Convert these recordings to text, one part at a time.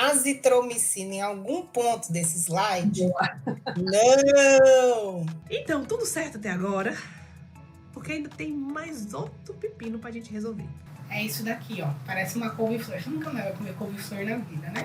azitromicina em algum ponto desse slide? Boa. Não! Então, tudo certo até agora, porque ainda tem mais outro pepino pra gente resolver. É isso daqui, ó. Parece uma couve-flor. Você nunca mais vai comer couve-flor na vida, né?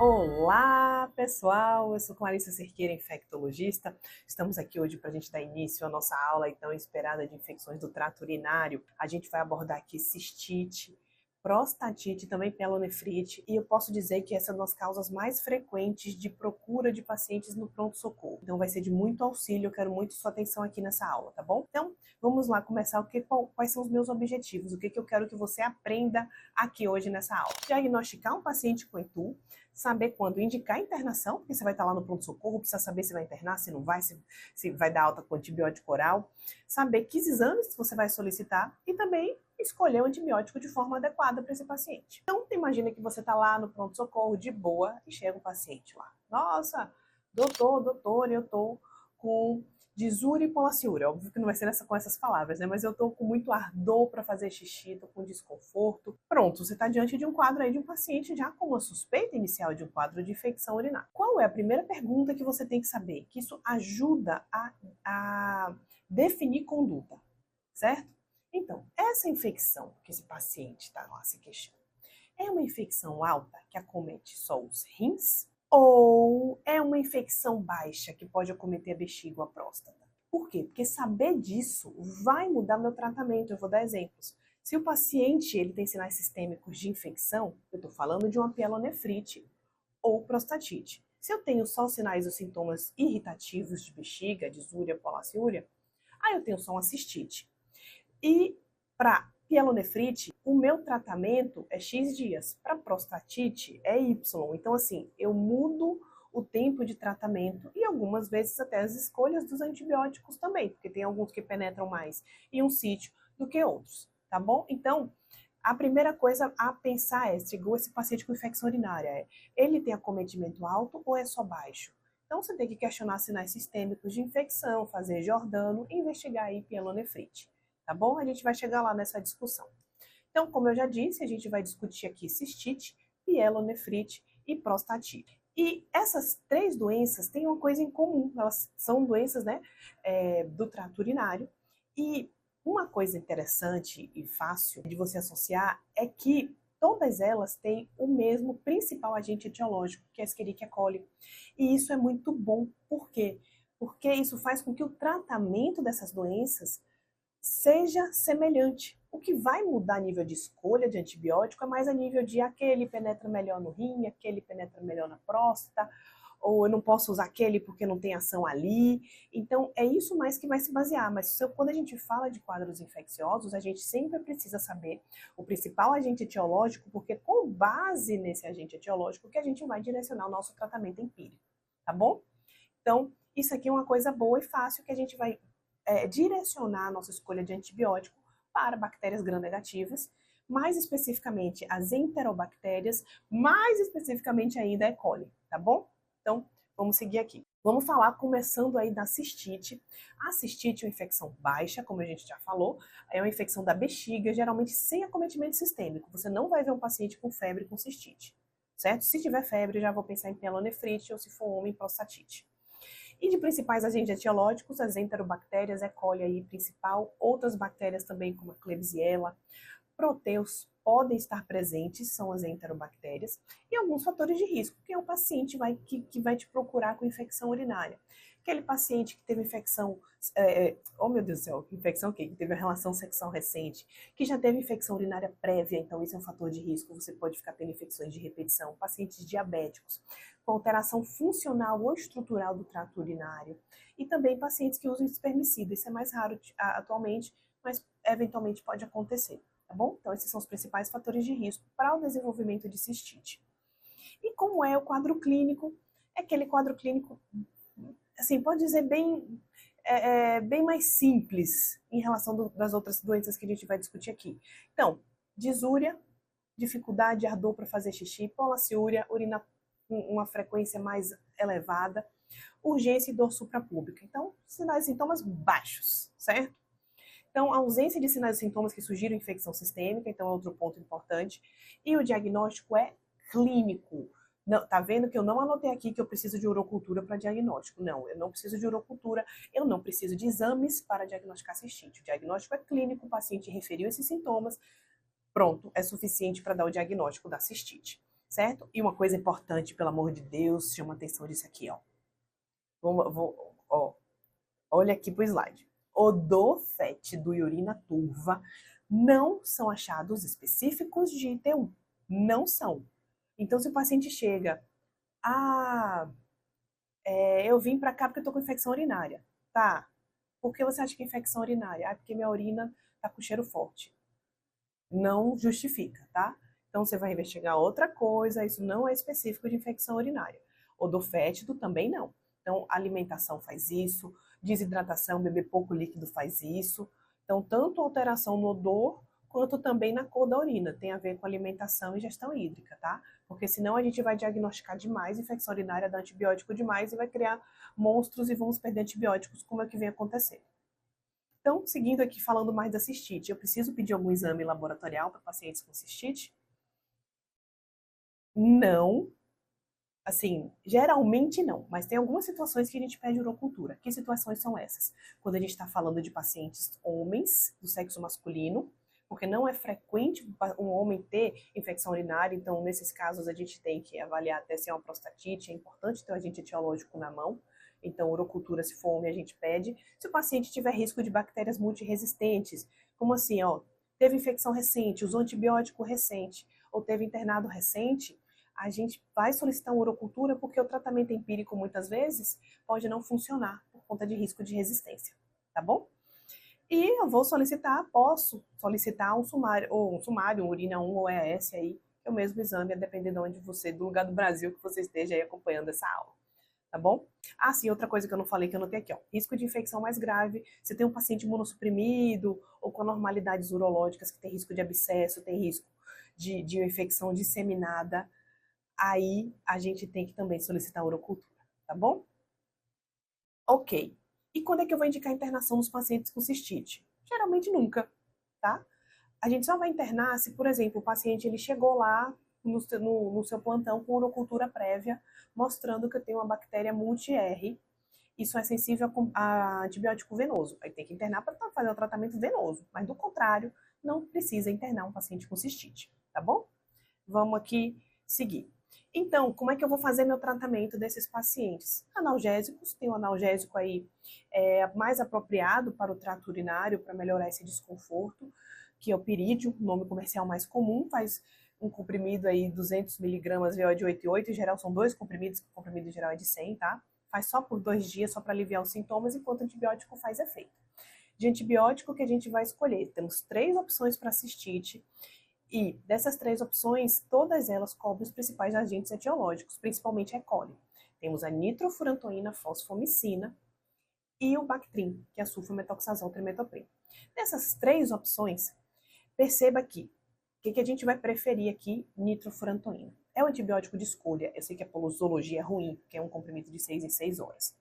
Olá, pessoal! Eu sou Clarissa Cerqueira, infectologista. Estamos aqui hoje para a gente dar início à nossa aula tão esperada de infecções do trato urinário. A gente vai abordar aqui cistite, prostatite, também pielonefrite, e eu posso dizer que essas são as causas mais frequentes de procura de pacientes no pronto-socorro. Então vai ser de muito auxílio, eu quero muito sua atenção aqui nessa aula, tá bom? Então, vamos lá começar. Quais são os meus objetivos? O que eu quero que você aprenda aqui hoje nessa aula? Diagnosticar um paciente com ETU, saber quando indicar internação, porque você vai estar lá no pronto-socorro, precisa saber se vai internar, se não vai, se vai dar alta com antibiótico oral, saber que exames você vai solicitar e também escolher o antibiótico de forma adequada para esse paciente. Então, imagina que você está lá no pronto-socorro de boa e chega um paciente lá. Nossa, doutor, eu tô com disúria e polaciúria. Óbvio que não vai ser com essas palavras, né? Mas eu tô com muito ardor para fazer xixi, tô com desconforto. Pronto, você está diante de um quadro aí de um paciente já com uma suspeita inicial de um quadro de infecção urinária. Qual é a primeira pergunta que você tem que saber? Que isso ajuda a definir conduta, certo? Então, essa infecção que esse paciente está lá se queixando, é uma infecção alta que acomete só os rins? Ou é uma infecção baixa que pode acometer a bexiga ou a próstata? Por quê? Porque saber disso vai mudar meu tratamento. Eu vou dar exemplos. Se o paciente ele tem sinais sistêmicos de infecção, eu estou falando de uma pielonefrite ou prostatite. Se eu tenho só sinais ou sintomas irritativos de bexiga, disúria, polaciúria, aí eu tenho só uma cistite. E para pielonefrite, o meu tratamento é X dias. Para prostatite é Y. Então, assim, eu mudo o tempo de tratamento e algumas vezes até as escolhas dos antibióticos também, porque tem alguns que penetram mais em um sítio do que outros, tá bom? Então, a primeira coisa a pensar é, chegou esse paciente com infecção urinária, ele tem acometimento alto ou é só baixo? Então, você tem que questionar sinais sistêmicos de infecção, fazer Jordano e investigar aí pielonefrite. Tá bom? A gente vai chegar lá nessa discussão. Então, como eu já disse, a gente vai discutir aqui cistite, pielonefrite e prostatite. E essas três doenças têm uma coisa em comum, elas são doenças, né, do trato urinário. E uma coisa interessante e fácil de você associar é que todas elas têm o mesmo principal agente etiológico, que é a Escherichia coli. E isso é muito bom. Por quê? Porque isso faz com que o tratamento dessas doenças seja semelhante. O que vai mudar a nível de escolha de antibiótico é mais a nível de aquele penetra melhor no rim, aquele penetra melhor na próstata, ou eu não posso usar aquele porque não tem ação ali. Então, é isso mais que vai se basear. Mas quando a gente fala de quadros infecciosos, a gente sempre precisa saber o principal agente etiológico, porque com base nesse agente etiológico que a gente vai direcionar o nosso tratamento empírico, tá bom? Então, isso aqui é uma coisa boa e fácil que a gente vai direcionar a nossa escolha de antibiótico para bactérias gram-negativas, mais especificamente as enterobactérias, mais especificamente ainda a E. coli, tá bom? Então, vamos seguir aqui. Vamos falar começando aí da cistite. A cistite é uma infecção baixa, como a gente já falou, é uma infecção da bexiga, geralmente sem acometimento sistêmico. Você não vai ver um paciente com febre com cistite, certo? Se tiver febre, já vou pensar em pielonefrite ou se for homem, prostatite. E de principais agentes etiológicos, as enterobactérias, E. coli aí principal, outras bactérias também como a Klebsiella, proteus podem estar presentes, são as enterobactérias, e alguns fatores de risco, que é o paciente que vai te procurar com infecção urinária. Aquele paciente que teve infecção, oh meu Deus do céu, infecção o quê? Que teve uma relação sexual recente, que já teve infecção urinária prévia, então isso é um fator de risco, você pode ficar tendo infecções de repetição, pacientes diabéticos, com alteração funcional ou estrutural do trato urinário, e também pacientes que usam espermicida, isso é mais raro atualmente, mas eventualmente pode acontecer, tá bom? Então esses são os principais fatores de risco para o desenvolvimento de cistite. E como é o quadro clínico? É aquele quadro clínico, assim, pode dizer bem mais simples em relação das outras doenças que a gente vai discutir aqui. Então, disúria, dificuldade, ardor para fazer xixi, polaciúria, urina com uma frequência mais elevada, urgência e dor suprapúbica. Então, sinais e sintomas baixos, certo? Então, a ausência de sinais e sintomas que sugiram infecção sistêmica, então é outro ponto importante. E o diagnóstico é clínico. Não, tá vendo que eu não anotei aqui que eu preciso de urocultura para diagnóstico. Não, eu não preciso de urocultura, eu não preciso de exames para diagnosticar cistite. O diagnóstico é clínico, o paciente referiu esses sintomas, pronto, é suficiente para dar o diagnóstico da cistite, certo? E uma coisa importante, pelo amor de Deus, chama atenção disso aqui, ó. Olha aqui pro slide. Odor fétido e urina turva não são achados específicos de IT1. Não são. Então, se o paciente chega, eu vim para cá porque eu tô com infecção urinária. Tá. Por que você acha que é infecção urinária? Porque minha urina tá com cheiro forte. Não justifica, tá? Então, você vai investigar outra coisa, isso não é específico de infecção urinária. Odor fétido também não. Então, alimentação faz isso, desidratação, beber pouco líquido faz isso. Então, tanto alteração no odor, quanto também na cor da urina. Tem a ver com alimentação e ingestão hídrica, tá? Porque senão a gente vai diagnosticar demais infecção urinária, dar antibiótico demais e vai criar monstros e vamos perder antibióticos, como é que vem acontecendo. Então, seguindo aqui falando mais da cistite, eu preciso pedir algum exame laboratorial para pacientes com cistite? Não. Assim, geralmente não, mas tem algumas situações que a gente pede urocultura. Que situações são essas? Quando a gente está falando de pacientes homens do sexo masculino, porque não é frequente um homem ter infecção urinária, então nesses casos a gente tem que avaliar até se é uma prostatite, é importante ter um agente etiológico na mão, então urocultura se for homem a gente pede. Se o paciente tiver risco de bactérias multiresistentes, como assim, ó, teve infecção recente, usou antibiótico recente, ou teve internado recente, a gente vai solicitar uma urocultura porque o tratamento empírico muitas vezes pode não funcionar por conta de risco de resistência, tá bom? E eu vou posso solicitar um sumário, um urina 1 ou EAS aí, que é o mesmo exame, a depender de onde do lugar do Brasil que você esteja aí acompanhando essa aula, tá bom? Ah, sim, outra coisa que eu não falei, que eu anotei aqui, ó, risco de infecção mais grave, se tem um paciente imunossuprimido ou com anormalidades urológicas que tem risco de abscesso, tem risco de infecção disseminada, aí a gente tem que também solicitar urocultura, tá bom? Ok. E quando é que eu vou indicar a internação nos pacientes com cistite? Geralmente nunca, tá? A gente só vai internar se, por exemplo, o paciente ele chegou lá no seu plantão com urocultura prévia, mostrando que tem uma bactéria multi-R. Isso é sensível a antibiótico venoso. Aí tem que internar para fazer o tratamento venoso. Mas, do contrário, não precisa internar um paciente com cistite, tá bom? Vamos aqui seguir. Então, como é que eu vou fazer meu tratamento desses pacientes? Analgésicos, tem um analgésico aí mais apropriado para o trato urinário, para melhorar esse desconforto, que é o pirídeo, o nome comercial mais comum, faz um comprimido aí 200 miligramas VO de 8,8, em geral são 2 comprimidos, que o comprimido em geral é de 100, tá? Faz só por 2 dias, só para aliviar os sintomas, enquanto o antibiótico faz efeito. De antibiótico que a gente vai escolher, temos 3 opções para cistite, e dessas 3 opções, todas elas cobrem os principais agentes etiológicos, principalmente a E. coli. Temos a nitrofurantoína, fosfomicina e o Bactrim, que é a sulfametoxazol trimetoprim. Dessas 3 opções, perceba aqui, o que a gente vai preferir aqui? Nitrofurantoína. É o antibiótico de escolha, eu sei que a posologia é ruim, porque é um comprimido de 6 em 6 horas.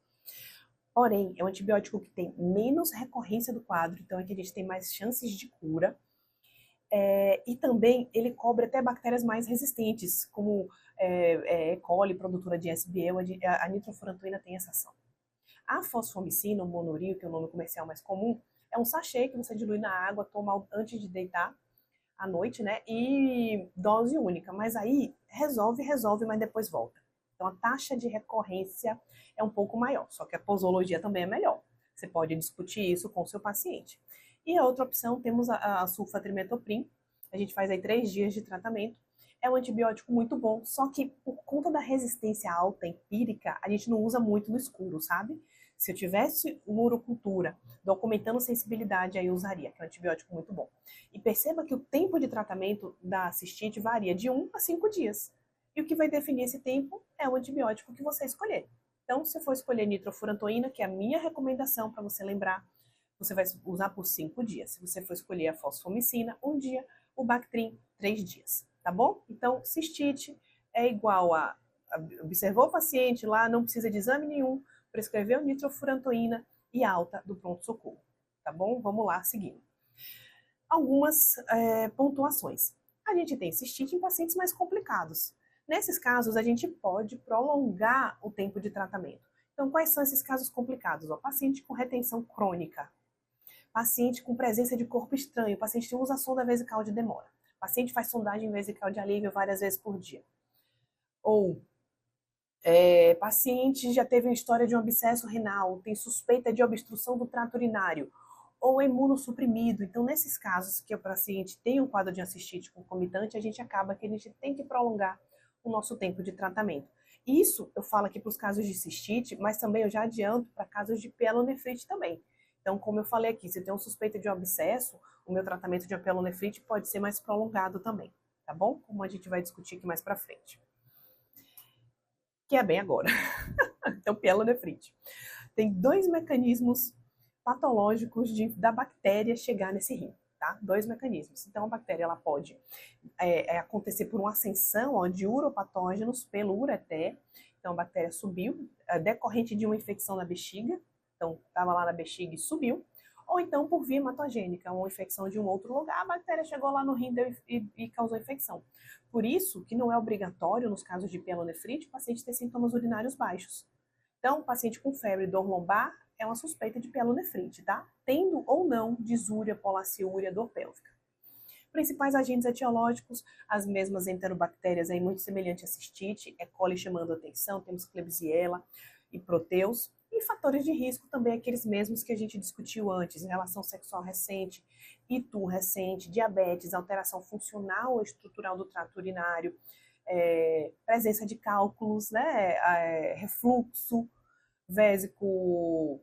Porém, é um antibiótico que tem menos recorrência do quadro, então é que a gente tem mais chances de cura. E também ele cobre até bactérias mais resistentes, como E. coli, produtora de SBL, a nitrofurantoína tem essa ação. A fosfomicina, o monorio, que é o nome comercial mais comum, é um sachê que você dilui na água, toma antes de deitar à noite, né? E dose única, mas aí resolve, mas depois volta. Então a taxa de recorrência é um pouco maior, só que a posologia também é melhor. Você pode discutir isso com o seu paciente. E a outra opção, temos a sulfatrimetoprim. A gente faz aí 3 dias de tratamento. É um antibiótico muito bom, só que por conta da resistência alta empírica, a gente não usa muito no escuro, sabe? Se eu tivesse uma urocultura documentando sensibilidade, aí eu usaria, que é um antibiótico muito bom. E perceba que o tempo de tratamento da cistite varia de 1 a 5 dias. E o que vai definir esse tempo é o antibiótico que você escolher. Então, se for escolher nitrofurantoína, que é a minha recomendação para você lembrar, você vai usar por 5 dias. Se você for escolher a fosfomicina, 1 dia, o Bactrim, 3 dias, tá bom? Então, cistite é igual observou o paciente lá, não precisa de exame nenhum, prescreveu nitrofurantoína e alta do pronto-socorro, tá bom? Vamos lá, seguindo. Algumas pontuações. A gente tem cistite em pacientes mais complicados. Nesses casos, a gente pode prolongar o tempo de tratamento. Então, quais são esses casos complicados? O paciente com retenção crônica, paciente com presença de corpo estranho, paciente que usa sonda vesical de demora, paciente faz sondagem vesical de alívio várias vezes por dia. Ou paciente já teve uma história de um abscesso renal, tem suspeita de obstrução do trato urinário, ou imunossuprimido. Então, nesses casos que o paciente tem um quadro de cistite concomitante, a gente tem que prolongar o nosso tempo de tratamento. Isso eu falo aqui para os casos de cistite, mas também eu já adianto para casos de pielonefrite também. Então, como eu falei aqui, se tem uma suspeita de um abscesso, o meu tratamento de pielonefrite pode ser mais prolongado também, tá bom? Como a gente vai discutir aqui mais para frente. Que é bem agora. Então, pielonefrite. Tem 2 mecanismos patológicos da bactéria chegar nesse rim, tá? 2 mecanismos. Então, a bactéria ela pode acontecer por uma ascensão de uropatógenos pelo ureter. Então, a bactéria subiu, decorrente de uma infecção na bexiga. Então, estava lá na bexiga e subiu. Ou então, por via hematogênica, uma infecção de um outro lugar, a bactéria chegou lá no rim e causou infecção. Por isso, que não é obrigatório, nos casos de pielonefrite, o paciente ter sintomas urinários baixos. Então, o paciente com febre, dor lombar, é uma suspeita de pielonefrite, tá? Tendo ou não disúria, polaciúria, dor pélvica. Principais agentes etiológicos, as mesmas enterobactérias, aí muito semelhante a cistite, E. coli chamando a atenção, temos Klebsiella e Proteus. E fatores de risco também aqueles mesmos que a gente discutiu antes, relação sexual recente, ITU recente, diabetes, alteração funcional ou estrutural do trato urinário, presença de cálculos, né, refluxo vésico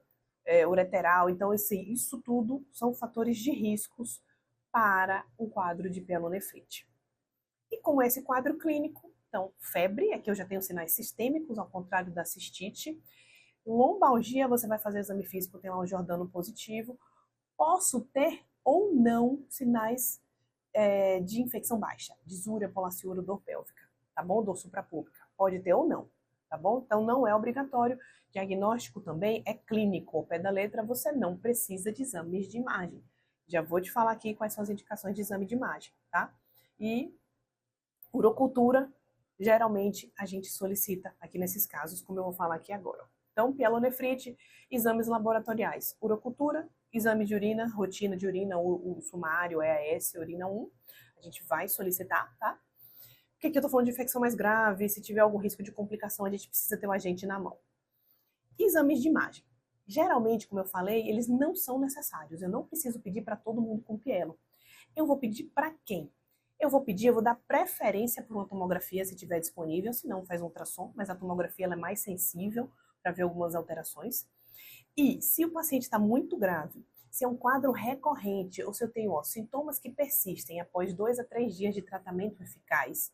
ureteral. Então, isso tudo são fatores de riscos para um quadro de pielonefrite. E como é esse quadro clínico? Então, febre, aqui eu já tenho sinais sistêmicos, ao contrário da cistite. Lombalgia, você vai fazer exame físico, tem lá um Jordano positivo. Posso ter ou não sinais de infecção baixa, disúria, polaciúria, dor pélvica, tá bom? Dor suprapúbica, pode ter ou não, tá bom? Então não é obrigatório. Diagnóstico também é clínico, ao pé da letra, você não precisa de exames de imagem. Já vou te falar aqui quais são as indicações de exame de imagem, tá? E urocultura, geralmente a gente solicita aqui nesses casos, como eu vou falar aqui agora. Então, pielonefrite, exames laboratoriais, urocultura, exame de urina, rotina de urina, o sumário, EAS, urina 1, a gente vai solicitar, tá? Porque aqui eu tô falando de infecção mais grave, se tiver algum risco de complicação, a gente precisa ter um agente na mão. Exames de imagem. Geralmente, como eu falei, eles não são necessários. Eu não preciso pedir para todo mundo com pielo. Eu vou pedir para quem? Eu vou dar preferência por uma tomografia, se tiver disponível, se não, faz um ultrassom, mas a tomografia ela é mais sensível para ver algumas alterações. E se o paciente está muito grave, se é um quadro recorrente, ou se eu tenho sintomas que persistem após 2 a 3 dias de tratamento eficaz,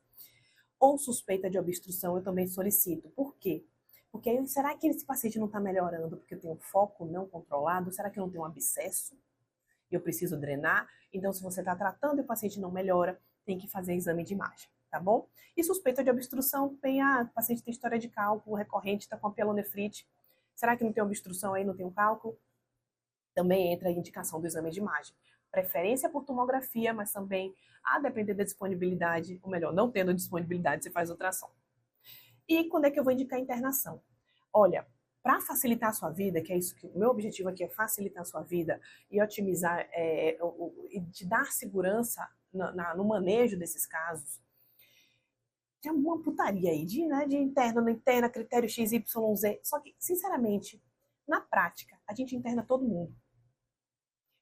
ou suspeita de obstrução, eu também solicito. Por quê? Porque aí, será que esse paciente não está melhorando porque eu tenho foco não controlado? Será que eu não tenho um abscesso? E eu preciso drenar? Então, se você está tratando e o paciente não melhora, tem que fazer exame de imagem, tá bom? E suspeita de obstrução, o paciente tem história de cálculo recorrente, está com a pielonefrite. Será que não tem obstrução aí, não tem um cálculo? Também entra a indicação do exame de imagem. Preferência por tomografia, mas também, a depender da disponibilidade, ou melhor, não tendo disponibilidade, você faz ultrassom. E quando é que eu vou indicar internação? Olha, para facilitar a sua vida, que é isso que o meu objetivo aqui é facilitar a sua vida e otimizar e te dar segurança no manejo desses casos, tem uma putaria aí de interna, não interna, critério XYZ. Só que, sinceramente, na prática, a gente interna todo mundo.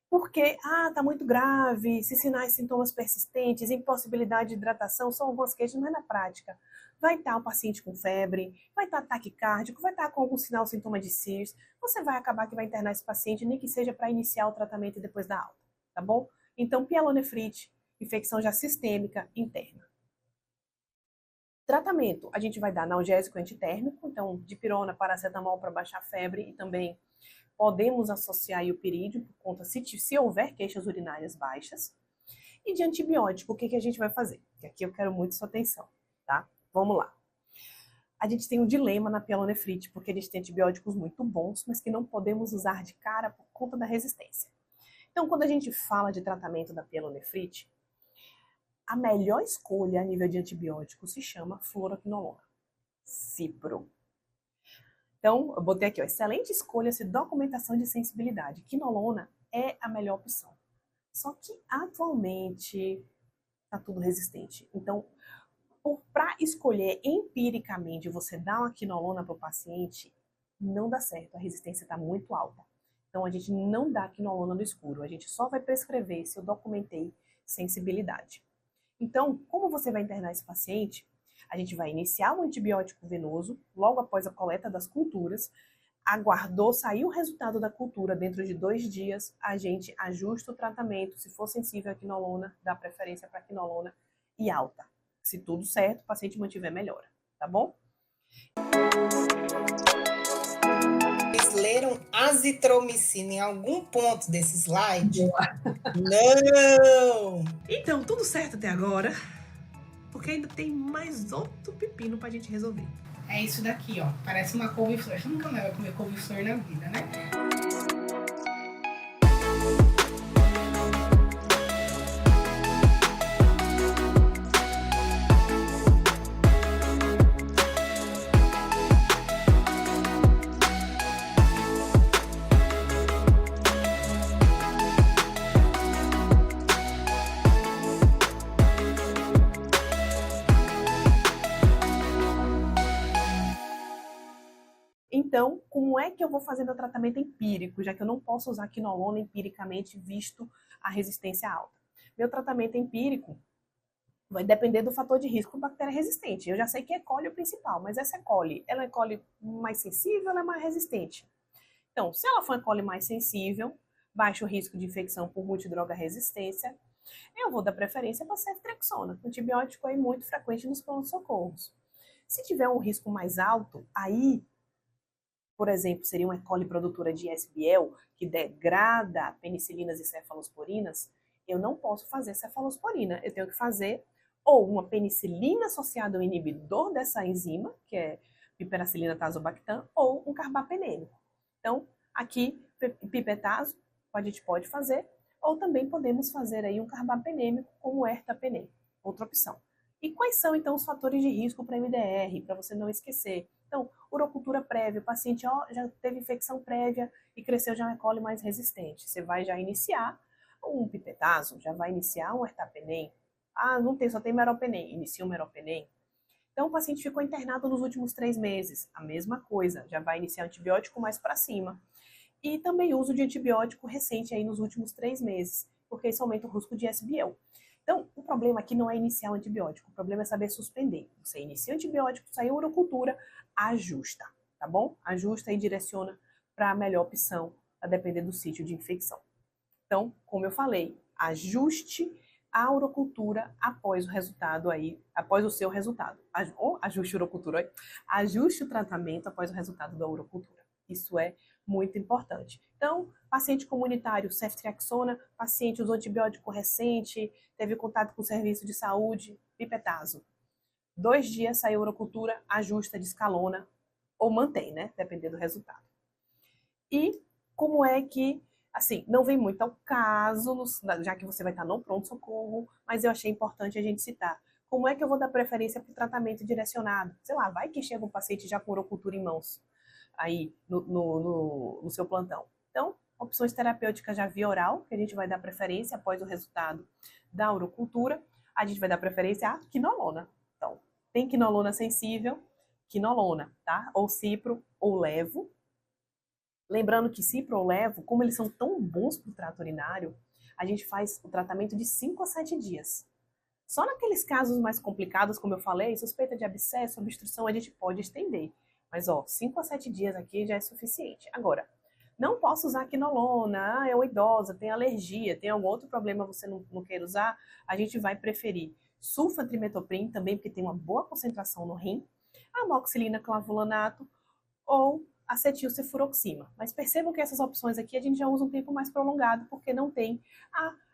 Porque, tá muito grave, se sinais, sintomas persistentes, impossibilidade de hidratação, são algumas queixas, mas na prática vai estar o paciente com febre, vai estar taquicárdico, vai estar com algum sinal, sintoma de CIRS, você vai acabar que vai internar esse paciente, nem que seja para iniciar o tratamento e depois da alta, tá bom? Então, pielonefrite, infecção já sistêmica, interna. Tratamento, a gente vai dar analgésico antitérmico, então dipirona, paracetamol para baixar a febre e também podemos associar aí o perídio por conta se houver queixas urinárias baixas. E de antibiótico, o que a gente vai fazer? Que aqui eu quero muito sua atenção, tá? Vamos lá. A gente tem um dilema na pielonefrite, porque a gente tem antibióticos muito bons, mas que não podemos usar de cara por conta da resistência. Então, quando a gente fala de tratamento da pielonefrite, a melhor escolha a nível de antibiótico se chama fluoroquinolona, Cipro. Então, eu botei aqui, ó, excelente escolha se documentação de sensibilidade. Quinolona é a melhor opção. Só que, atualmente, está tudo resistente. Então, para escolher empiricamente você dar uma quinolona para o paciente, não dá certo, a resistência está muito alta. Então, a gente não dá quinolona no escuro, a gente só vai prescrever se eu documentei sensibilidade. Então, como você vai internar esse paciente? A gente vai iniciar um antibiótico venoso, logo após a coleta das culturas, aguardou sair o resultado da cultura dentro de 2 dias, a gente ajusta o tratamento, se for sensível à quinolona, dá preferência para quinolona e alta. Se tudo certo, o paciente mantiver melhora, tá bom? Vocês leram azitromicina em algum ponto desse slide? Não! Então, tudo certo até agora, porque ainda tem mais outro pepino pra gente resolver. É isso daqui, ó. Parece uma couve-flor. Você nunca mais vai comer couve-flor na vida, né? Então, como é que eu vou fazer meu tratamento empírico, já que eu não posso usar quinolona empiricamente, visto a resistência alta? Meu tratamento empírico vai depender do fator de risco bactéria resistente. Eu já sei que E. coli é o principal, mas essa E. coli, ela é E. coli mais sensível, ela é mais resistente? Então, se ela for E. coli mais sensível, baixo risco de infecção por multidroga resistência, eu vou dar preferência para ceftriaxona, antibiótico aí muito frequente nos pronto-socorros. Se tiver um risco mais alto, aí, por exemplo, seria uma E. coli produtora de SBL, que degrada penicilinas e cefalosporinas, eu não posso fazer cefalosporina. Eu tenho que fazer ou uma penicilina associada ao inibidor dessa enzima, que é piperacilina tazobactam, ou um carbapenêmico. Então, aqui, pipetazo, a gente pode fazer, ou também podemos fazer aí um carbapenêmico com o ertapenem, outra opção. E quais são, então, os fatores de risco para MDR, para você não esquecer? Então, urocultura prévia, o paciente já teve infecção prévia e cresceu já uma E. coli mais resistente. Você vai já iniciar um pipetazo, já vai iniciar um ertapenem. Ah, não tem, só tem meropenem. Inicia um meropenem. Então, o paciente ficou internado nos últimos 3 meses. A mesma coisa, já vai iniciar antibiótico mais para cima. E também uso de antibiótico recente aí nos últimos 3 meses, porque isso aumenta o risco de SBL. Então, o problema aqui não é iniciar o antibiótico, o problema é saber suspender. Você inicia o antibiótico, saiu a urocultura, ajusta, tá bom? Ajusta e direciona para a melhor opção, a depender do sítio de infecção. Então, como eu falei, ajuste a urocultura após o resultado aí, após o seu resultado. Ajuste a urocultura, ajuste o tratamento após o resultado da urocultura. Isso é muito importante. Então, paciente comunitário, ceftriaxona, paciente usou antibiótico recente, teve contato com o serviço de saúde, pipetazo. 2 dias saiu a urocultura, ajusta, descalona ou mantém, né? Dependendo do resultado. E como é que, assim, não vem muito ao caso, já que você vai estar no pronto-socorro, mas eu achei importante a gente citar. Como é que eu vou dar preferência para o tratamento direcionado? Sei lá, vai que chega um paciente já com urocultura em mãos, aí no seu plantão. Então, opções terapêuticas já via oral, que a gente vai dar preferência após o resultado da urocultura. A gente vai dar preferência à quinolona. Então, tem quinolona sensível, quinolona, tá? Ou cipro, ou levo. Lembrando que cipro ou levo, como eles são tão bons para o trato urinário, a gente faz o tratamento de 5 a 7 dias. Só naqueles casos mais complicados, como eu falei, suspeita de abscesso, obstrução, a gente pode estender. Mas, 5 a 7 dias aqui já é suficiente. Agora, não posso usar quinolona, é uma idosa, tem alergia, tem algum outro problema você não queira usar, a gente vai preferir sulfatrimetoprim, também porque tem uma boa concentração no rim, amoxicilina clavulanato ou acetilcefuroxima. Mas percebam que essas opções aqui a gente já usa um tempo mais prolongado, porque não tem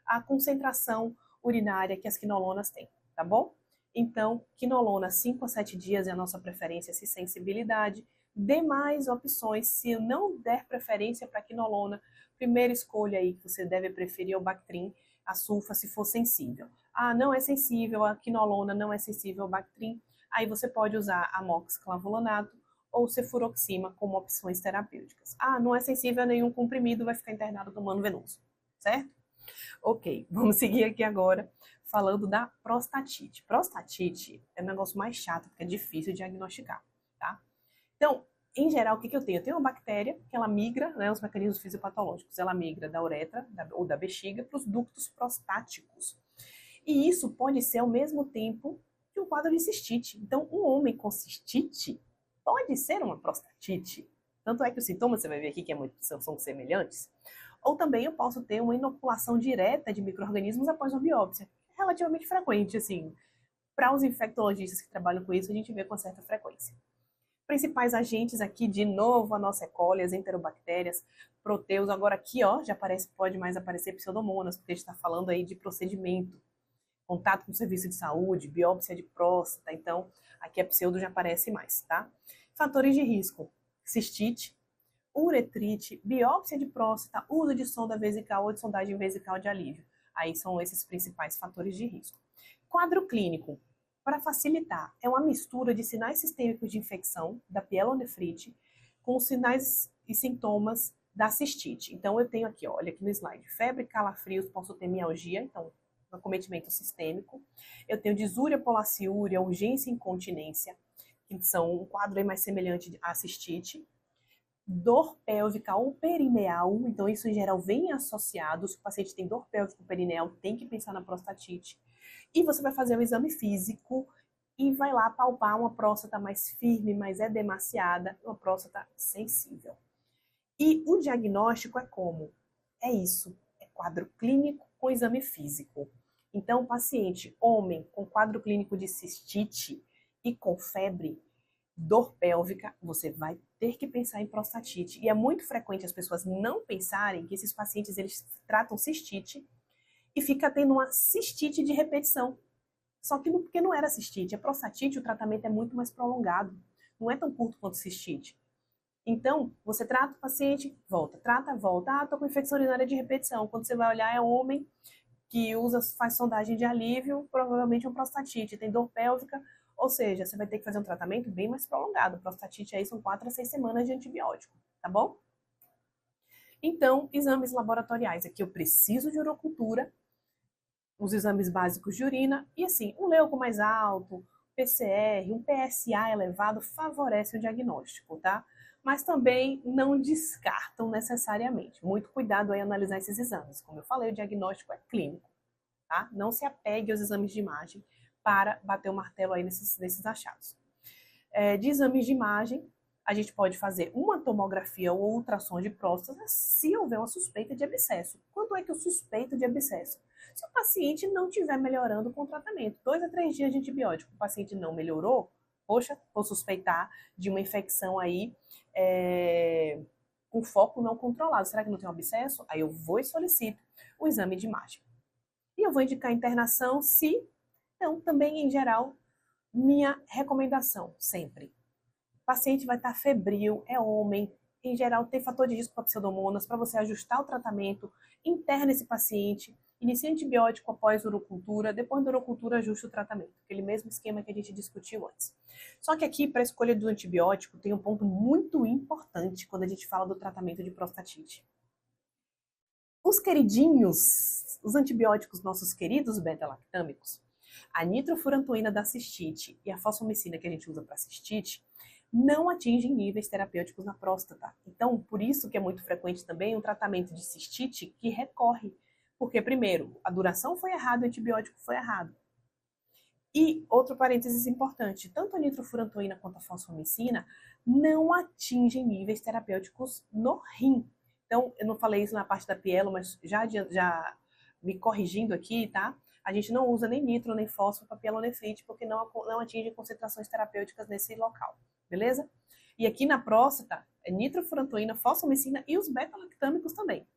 a concentração urinária que as quinolonas têm, tá bom? Então, quinolona 5 a 7 dias é a nossa preferência se sensibilidade. Demais opções, se não der preferência para quinolona, primeira escolha aí que você deve preferir é o Bactrim, a sulfa se for sensível. Ah, não é sensível, a quinolona não é sensível ao Bactrim, aí você pode usar amoxiclavulonato ou cefuroxima como opções terapêuticas. Ah, não é sensível a nenhum comprimido, vai ficar internado tomando venoso, certo? Ok, vamos seguir aqui agora falando da prostatite. Prostatite é um negócio mais chato, porque é difícil de diagnosticar, tá? Então, em geral, o que eu tenho? Eu tenho uma bactéria que ela migra, né, os mecanismos fisiopatológicos, ela migra da uretra ou da bexiga para os ductos prostáticos. E isso pode ser ao mesmo tempo que um quadro de cistite. Então, um homem com cistite pode ser uma prostatite. Tanto é que os sintomas, você vai ver aqui que são semelhantes. Ou também eu posso ter uma inoculação direta de micro-organismos após uma biópsia. Relativamente frequente, assim. Para os infectologistas que trabalham com isso, a gente vê com certa frequência. Principais agentes aqui, de novo, a nossa E. coli, as enterobactérias, proteus. Agora aqui, ó, já pode mais aparecer pseudomonas, porque a gente está falando aí de procedimento. Contato com o serviço de saúde, biópsia de próstata. Então, aqui a pseudo já aparece mais, tá? Fatores de risco. Cistite, uretrite, biópsia de próstata, uso de sonda vesical ou de sondagem vesical de alívio. Aí são esses principais fatores de risco. Quadro clínico. Para facilitar, é uma mistura de sinais sistêmicos de infecção, da pielonefrite, com os sinais e sintomas da cistite. Então, eu tenho aqui, ó, olha aqui no slide, febre, calafrios, posso ter mialgia, então, acometimento sistêmico. Eu tenho disúria, polaciúria, urgência e incontinência, que são um quadro aí mais semelhante à cistite. Dor pélvica ou perineal, então isso em geral vem associado, se o paciente tem dor pélvica ou perineal, tem que pensar na prostatite. E você vai fazer o exame físico e vai lá palpar uma próstata mais firme, mais edemaciada, uma próstata sensível. E o diagnóstico é como? É isso, é quadro clínico com exame físico. Então, o paciente, homem, com quadro clínico de cistite e com febre, dor pélvica, você vai ter que pensar em prostatite. E é muito frequente as pessoas não pensarem que esses pacientes, eles tratam cistite e fica tendo uma cistite de repetição. Só que porque não era cistite, a prostatite, o tratamento é muito mais prolongado. Não é tão curto quanto cistite. Então, você trata o paciente, volta, trata, volta. Ah, tô com infecção urinária de repetição. Quando você vai olhar, é um homem que faz sondagem de alívio, provavelmente uma prostatite, tem dor pélvica, ou seja, você vai ter que fazer um tratamento bem mais prolongado. Prostatite aí são 4 a 6 semanas de antibiótico, tá bom? Então, exames laboratoriais. Aqui eu preciso de urocultura, os exames básicos de urina, e assim, um leuco mais alto, PCR, um PSA elevado favorece o diagnóstico, tá? Mas também não descartam necessariamente. Muito cuidado aí analisar esses exames. Como eu falei, o diagnóstico é clínico, tá? Não se apegue aos exames de imagem para bater o martelo aí nesses achados. De exames de imagem, a gente pode fazer uma tomografia ou ultrassom de próstata se houver uma suspeita de abscesso. Quanto é que eu suspeito de abscesso? Se o paciente não estiver melhorando com o tratamento, 2 a 3 dias de antibiótico, o paciente não melhorou, poxa, vou suspeitar de uma infecção aí com foco não controlado. Será que não tem um abscesso? Aí eu vou e solicito o exame de imagem. E eu vou indicar internação se... Então, também, em geral, minha recomendação, sempre. O paciente vai estar febril, é homem, em geral tem fator de risco para pseudomonas, para você ajustar o tratamento, interna esse paciente, inicia antibiótico após urocultura, depois da urocultura ajusta o tratamento, aquele mesmo esquema que a gente discutiu antes. Só que aqui, para a escolha do antibiótico, tem um ponto muito importante quando a gente fala do tratamento de prostatite. Os queridinhos, os antibióticos nossos queridos beta-lactâmicos, a nitrofurantoína da cistite e a fosfomicina que a gente usa para cistite, não atingem níveis terapêuticos na próstata. Então, por isso que é muito frequente também um tratamento de cistite que recorre. Porque, primeiro, a duração foi errada, o antibiótico foi errado. E, outro parênteses importante, tanto a nitrofurantoína quanto a fosfomicina não atingem níveis terapêuticos no rim. Então, eu não falei isso na parte da pielo, mas já me corrigindo aqui, tá? A gente não usa nem nitro, nem fósforo para pielonefrite, porque não atinge concentrações terapêuticas nesse local, beleza? E aqui na próstata, é nitrofurantoína, fosfomicina e os beta-lactâmicos também.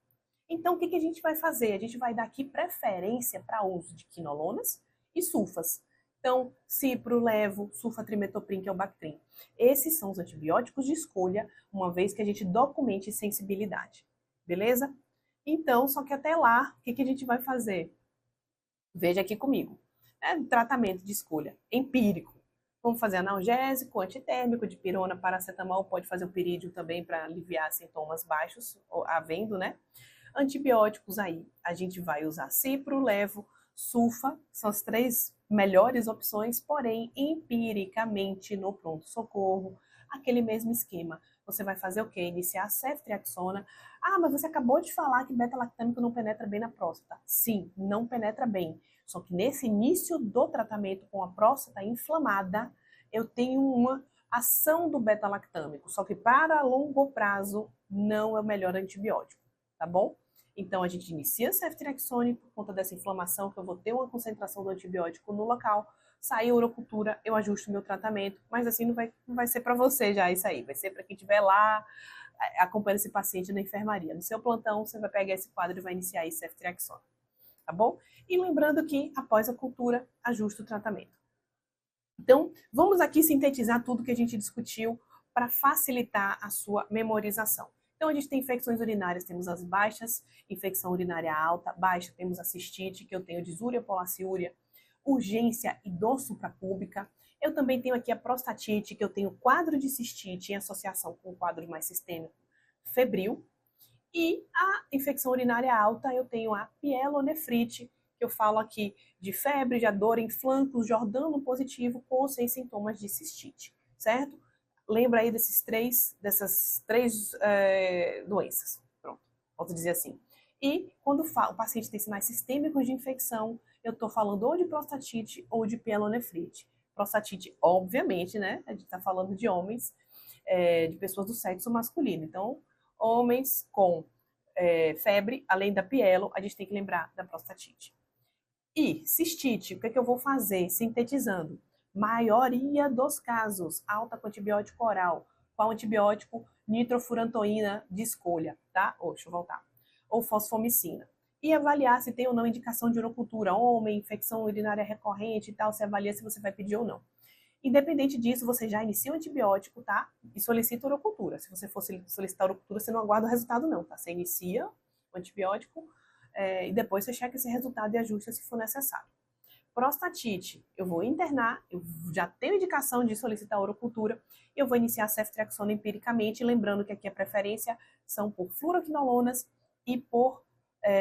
Então, o que a gente vai fazer? A gente vai dar aqui preferência para uso de quinolonas e sulfas. Então, cipro, levo, sulfatrimetoprim, que é o Bactrim. Esses são os antibióticos de escolha, uma vez que a gente documente sensibilidade. Beleza? Então, só que até lá, o que a gente vai fazer? Veja aqui comigo. Tratamento de escolha empírico. Vamos fazer analgésico, antitérmico, dipirona, paracetamol, pode fazer o pirídeo também para aliviar sintomas baixos, havendo, né? Antibióticos aí, a gente vai usar cipro, levo, sulfa, são as 3 melhores opções, porém, empiricamente, no pronto-socorro, aquele mesmo esquema. Você vai fazer o quê? Iniciar a ceftriaxona. Ah, mas você acabou de falar que beta-lactâmico não penetra bem na próstata. Sim, não penetra bem. Só que nesse início do tratamento com a próstata inflamada, eu tenho uma ação do beta-lactâmico. Só que para longo prazo, não é o melhor antibiótico, tá bom? Então, a gente inicia a ceftriaxone por conta dessa inflamação, que eu vou ter uma concentração do antibiótico no local. Sai a urocultura, eu ajusto o meu tratamento, mas assim não vai ser para você já isso aí. Vai ser para quem estiver lá acompanhando esse paciente na enfermaria. No seu plantão, você vai pegar esse quadro e vai iniciar aí ceftriaxone, tá bom? E lembrando que, após a cultura, ajusta o tratamento. Então, vamos aqui sintetizar tudo que a gente discutiu para facilitar a sua memorização. Então, a gente tem infecções urinárias, temos as baixas, infecção urinária alta, baixa, temos a cistite, que eu tenho disúria, polaciúria, urgência e dor suprapúbica. Eu também tenho aqui a prostatite, que eu tenho quadro de cistite em associação com o quadro mais sistêmico febril. E a infecção urinária alta, eu tenho a pielonefrite, que eu falo aqui de febre, de dor em flancos, jordano positivo, com ou sem sintomas de cistite, certo? Lembra aí dessas três doenças. Pronto, posso dizer assim. E quando o paciente tem sinais sistêmicos de infecção, eu estou falando ou de prostatite ou de pielonefrite. Prostatite, obviamente, né? A gente está falando de homens, de pessoas do sexo masculino. Então, homens com febre, além da pielo, a gente tem que lembrar da prostatite. E cistite, o que eu vou fazer? Sintetizando. Maioria dos casos, alta com antibiótico oral, qual antibiótico? Nitrofurantoína de escolha, tá? Deixa eu voltar. Ou fosfomicina. E avaliar se tem ou não indicação de urocultura, homem, infecção urinária recorrente e tal, você avalia se você vai pedir ou não. Independente disso, você já inicia o antibiótico, tá? E solicita urocultura. Se você for solicitar urocultura, você não aguarda o resultado não, tá? Você inicia o antibiótico e depois você checa esse resultado e ajusta se for necessário. Prostatite, eu vou internar, eu já tenho indicação de solicitar urocultura, eu vou iniciar a ceftriaxona empiricamente, lembrando que aqui a preferência são por fluoroquinolonas e por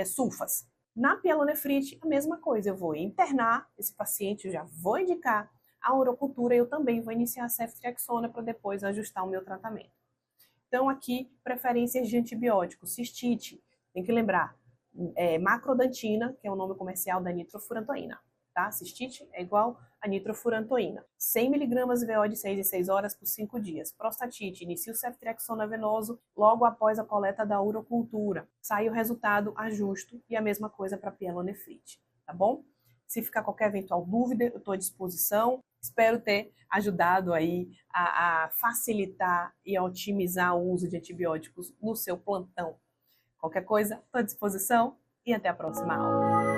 sulfas. Na pielonefrite, a mesma coisa, eu vou internar esse paciente, eu já vou indicar a urocultura, eu também vou iniciar a ceftriaxona para depois ajustar o meu tratamento. Então aqui, preferências de antibióticos, cistite, tem que lembrar, macrodantina, que é o nome comercial da nitrofurantoína. Tá? Cistite é igual a nitrofurantoína. 100 mg VO de 6 em 6 horas por 5 dias. Prostatite, inicia o ceftriaxona venoso logo após a coleta da urocultura. Sai o resultado, ajusto e a mesma coisa para pielonefrite, tá bom? Se ficar qualquer eventual dúvida, eu estou à disposição. Espero ter ajudado aí a facilitar e a otimizar o uso de antibióticos no seu plantão. Qualquer coisa, estou à disposição e até a próxima aula.